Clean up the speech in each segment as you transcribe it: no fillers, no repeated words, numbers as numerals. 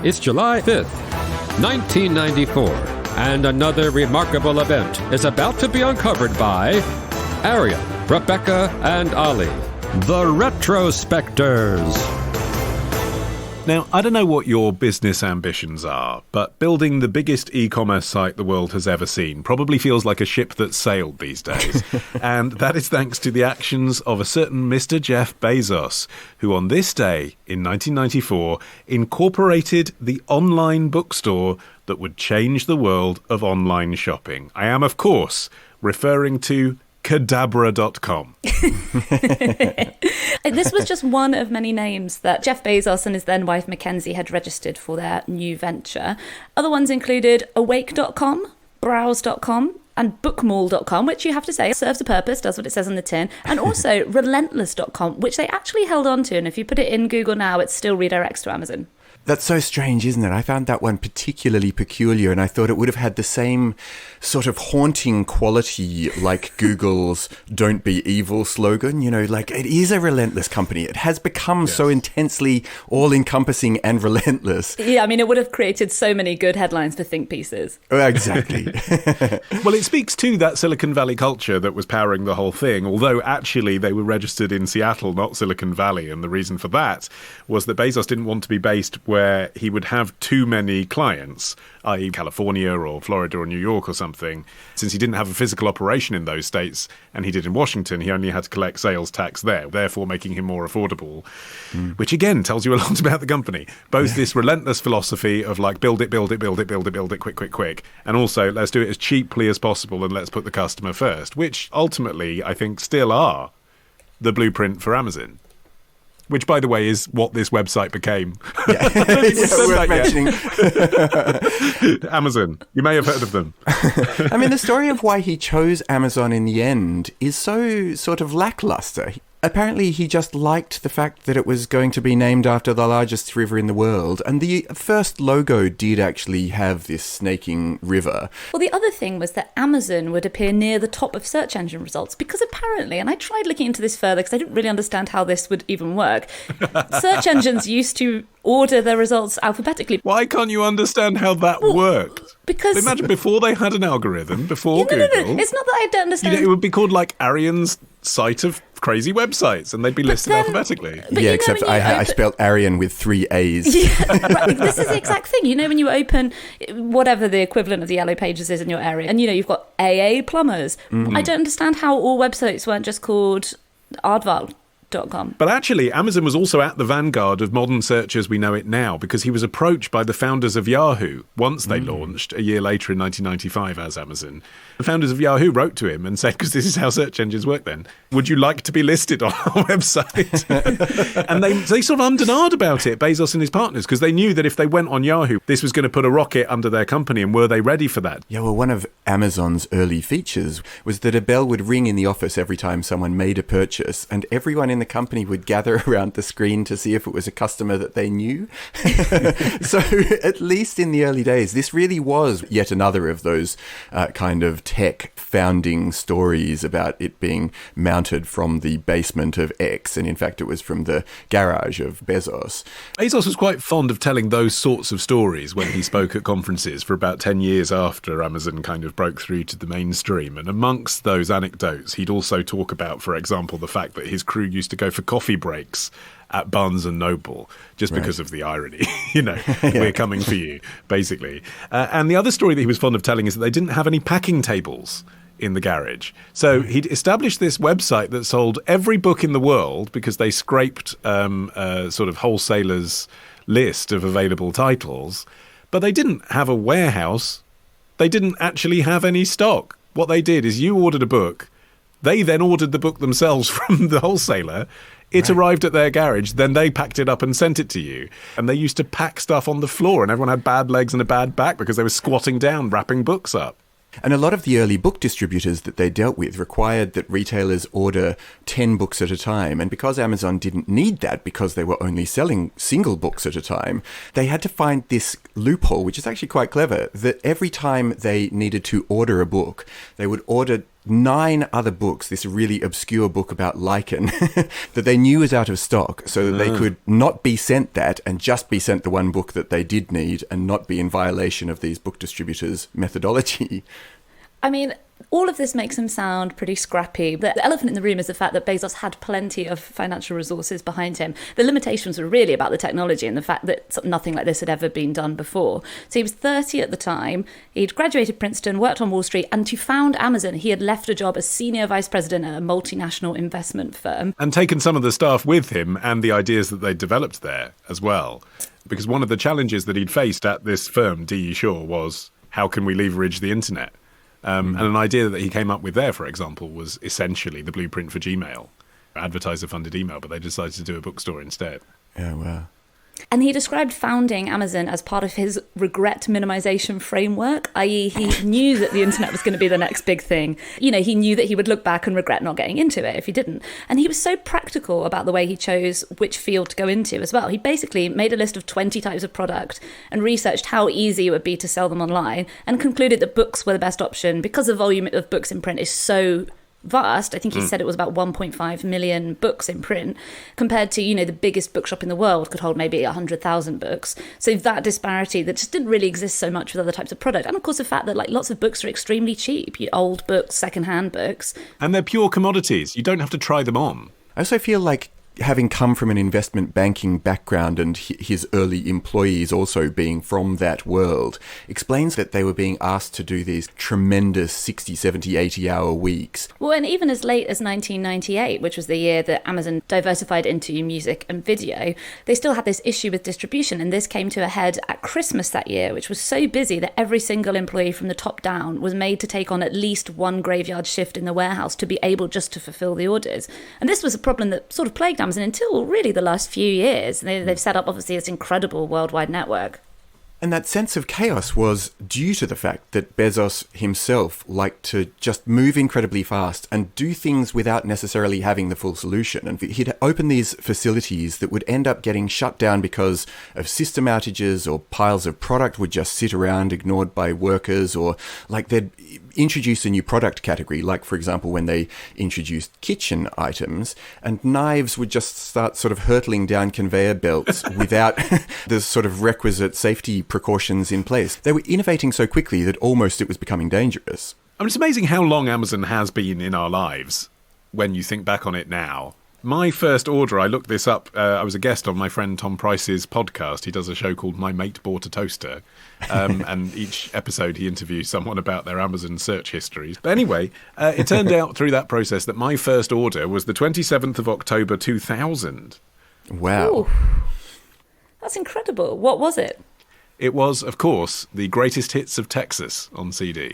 It's July 5th, 1994, and another remarkable event is about to be uncovered by Ariel, Rebecca, and Ali, the Retrospectors. Now, I don't know what your business ambitions are, but building the biggest e-commerce site the world has ever seen probably feels like a ship that's sailed these days. And that is thanks to the actions of a certain Mr. Jeff Bezos, who on this day in 1994 incorporated the online bookstore that would change the world of online shopping. I am, of course, referring to Cadabra.com. This was just one of many names that Jeff Bezos and his then wife Mackenzie had registered for their new venture. Other ones included awake.com, browse.com, and bookmall.com, which you have to say serves a purpose, does what it says on the tin, and also relentless.com, which they actually held on to, and if you put it in Google now, it still redirects to Amazon. That's so strange, isn't it? I found that one particularly peculiar, and I thought it would have had the same sort of haunting quality like Google's "Don't Be Evil" slogan. You know, like it is a relentless company. It has become so intensely all-encompassing and relentless. Yeah, I mean, it would have created so many good headlines for think pieces. Exactly. Well, it speaks to that Silicon Valley culture that was powering the whole thing, although actually they were registered in Seattle, not Silicon Valley, and the reason for that was that Bezos didn't want to be based where he would have too many clients, i.e. California or Florida or New York or something. Since he didn't have a physical operation in those states, and he did in Washington, he only had to collect sales tax there, therefore making him more affordable, which again tells you a lot about the company. Both this relentless philosophy of like build it, quick, and also let's do it as cheaply as possible and let's put the customer first, which ultimately I think still are the blueprint for Amazon. Which, by the way, is what this website became. Yeah. Worth mentioning. Amazon. You may have heard of them. I mean, the story of why he chose Amazon in the end is so sort of lackluster. Apparently, he just liked the fact that it was going to be named after the largest river in the world. And the first logo did actually have this snaking river. Well, the other thing was that Amazon would appear near the top of search engine results because apparently, and I tried looking into this further because I didn't really understand how this would even work, search engines used to order their results alphabetically. Why can't you understand how that worked? Because imagine before they had an algorithm, before No. Google. It's not that I don't understand. It would be called like Arian's site of crazy websites, and they'd be listed alphabetically. Yeah, except I spelled Arian with 3 A's. Yeah, right. This is the exact thing. You know, when you open whatever the equivalent of the Yellow Pages is in your area, and you know, you've got AA plumbers. Mm-hmm. I don't understand how all websites weren't just called aardvark.com. But actually, Amazon was also at the vanguard of modern search as we know it now, because he was approached by the founders of Yahoo once they launched a year later in 1995 as Amazon. The founders of Yahoo wrote to him and said, because this is how search engines work then, would you like to be listed on our website? And they sort of ummed and ahed about it, Bezos and his partners, because they knew that if they went on Yahoo, this was going to put a rocket under their company, and were they ready for that? Yeah, well, one of Amazon's early features was that a bell would ring in the office every time someone made a purchase, and everyone in the company would gather around the screen to see if it was a customer that they knew. So at least in the early days, this really was yet another of those kind of tech founding stories about it being mounted from the basement of X, and in fact it was from the garage of Bezos. Bezos was quite fond of telling those sorts of stories when he spoke at conferences for about 10 years after Amazon kind of broke through to the mainstream. And amongst those anecdotes, he'd also talk about, for example, the fact that his crew used to go for coffee breaks at Barnes & Noble, just because of the irony, we're coming for you, basically. And the other story that he was fond of telling is that they didn't have any packing tables in the garage. So he'd established this website that sold every book in the world because they scraped a sort of wholesalers list of available titles, but they didn't have a warehouse. They didn't actually have any stock. What they did is you ordered a book, they then ordered the book themselves from the wholesaler. It arrived at their garage, then they packed it up and sent it to you. And they used to pack stuff on the floor, and everyone had bad legs and a bad back because they were squatting down, wrapping books up. And a lot of the early book distributors that they dealt with required that retailers order 10 books at a time. And because Amazon didn't need that, because they were only selling single books at a time, they had to find this loophole, which is actually quite clever, that every time they needed to order a book, they would order 9 other books, this really obscure book about lichen, that they knew was out of stock, so that they could not be sent that and just be sent the one book that they did need and not be in violation of these book distributors' methodology. I mean, all of this makes him sound pretty scrappy. The elephant in the room is the fact that Bezos had plenty of financial resources behind him. The limitations were really about the technology and the fact that nothing like this had ever been done before. So he was 30 at the time. He'd graduated Princeton, worked on Wall Street, and to found Amazon, he had left a job as senior vice president at a multinational investment firm. And taken some of the staff with him and the ideas that they developed there as well. Because one of the challenges that he'd faced at this firm, D.E. Shaw, was how can we leverage the internet? And an idea that he came up with there, for example, was essentially the blueprint for Gmail, advertiser-funded email, but they decided to do a bookstore instead. Yeah, wow. And he described founding Amazon as part of his regret minimization framework, i.e. he knew that the internet was going to be the next big thing. You know, he knew that he would look back and regret not getting into it if he didn't. And he was so practical about the way he chose which field to go into as well. He basically made a list of 20 types of product and researched how easy it would be to sell them online and concluded that books were the best option because the volume of books in print is so vast. I think he said it was about 1.5 million books in print compared to, you know, the biggest bookshop in the world could hold maybe 100,000 books. So that disparity that just didn't really exist so much with other types of product. And of course the fact that like lots of books are extremely cheap, old books, secondhand books. And they're pure commodities. You don't have to try them on. I also feel like having come from an investment banking background and his early employees also being from that world, explains that they were being asked to do these tremendous 60, 70, 80-hour weeks. Well, and even as late as 1998, which was the year that Amazon diversified into music and video, they still had this issue with distribution, and this came to a head at Christmas that year, which was so busy that every single employee from the top down was made to take on at least one graveyard shift in the warehouse to be able just to fulfill the orders. And this was a problem that sort of plagued Amazon until really the last few years. They've set up, obviously, this incredible worldwide network. And that sense of chaos was due to the fact that Bezos himself liked to just move incredibly fast and do things without necessarily having the full solution. And he'd open these facilities that would end up getting shut down because of system outages, or piles of product would just sit around ignored by workers, or like they'd introduce a new product category, like, for example, when they introduced kitchen items, and knives would just start sort of hurtling down conveyor belts without the sort of requisite safety precautions in place. They were innovating so quickly that almost it was becoming dangerous. I mean, it's amazing how long Amazon has been in our lives when you think back on it now. My first order, I looked this up, I was a guest on my friend Tom Price's podcast. He does a show called My Mate Bought a Toaster. And each episode he interviews someone about their Amazon search histories. But anyway, it turned out through that process that my first order was the 27th of October 2000. Wow. Ooh, that's incredible. What was it? It was, of course, the greatest hits of Texas on CD.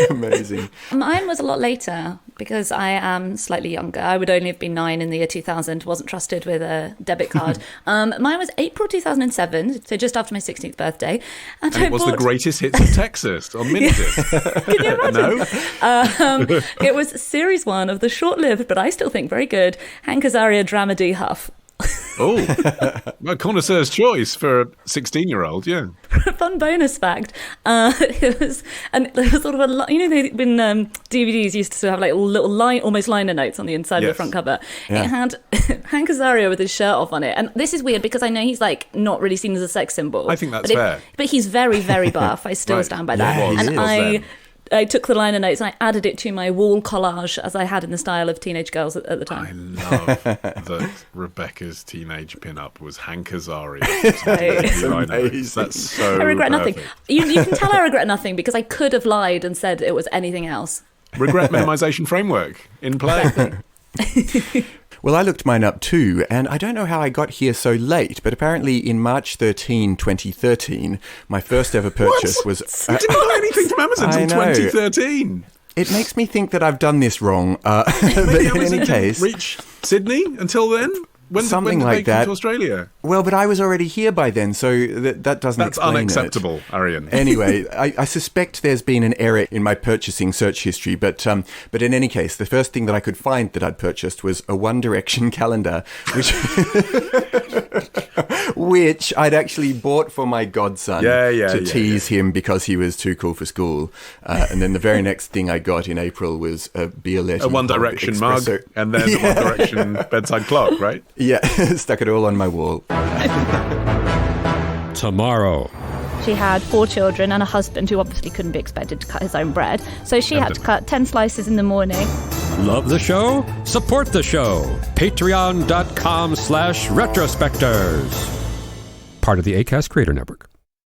Amazing. Mine was a lot later because I am slightly younger. I would only have been 9 in the year 2000, wasn't trusted with a debit card. Mine was April 2007, so just after my 16th birthday. And it was the greatest hits of Texas on Minidisc. Can you imagine? No? It was series 1 of the short-lived, but I still think very good, Hank Azaria Drama D Huff. Oh, a connoisseur's choice for a 16-year-old, yeah. Fun bonus fact, it was sort of a, you know, when DVDs used to have like little almost liner notes on the inside of the front cover. Yeah. It had Hank Azaria with his shirt off on it, and this is weird because I know he's like not really seen as a sex symbol. I think that's fair. But he's very, very buff. I still Right. stand by Yeah, that. he And is. I took the liner notes and I added it to my wall collage as I had in the style of teenage girls at the I time. love that Rebecca's teenage pin-up was Hank Azaria. amazing. That's so I regret perfect. nothing. You can tell I regret nothing because I could have lied and said it was anything else. Regret minimization framework in play. Well, I looked mine up too, and I don't know how I got here so late, but apparently in March 13, 2013, my first ever purchase was... You didn't buy anything from Amazon I until know. 2013. It makes me think that I've done this wrong, but Maybe in Amazon any case... didn't reach Sydney until then? When Something did like they come that. to Australia? Well, but I was already here by then, so that doesn't That's explain unacceptable, Arian. Anyway, I suspect there's been an error in my purchasing search history, but in any case, the first thing that I could find that I'd purchased was a One Direction calendar, which which I'd actually bought for my godson to tease him because he was too cool for school. And then the very next thing I got in April was a Bialetti. A One Direction mug, and then a One Direction bedside clock, right? Yeah, stuck it all on my wall. Tomorrow. She had 4 children and a husband who obviously couldn't be expected to cut his own bread. So she had to cut 10 slices in the morning. Love the show? Support the show. Patreon.com/retrospectors. Part of the Acast Creator Network.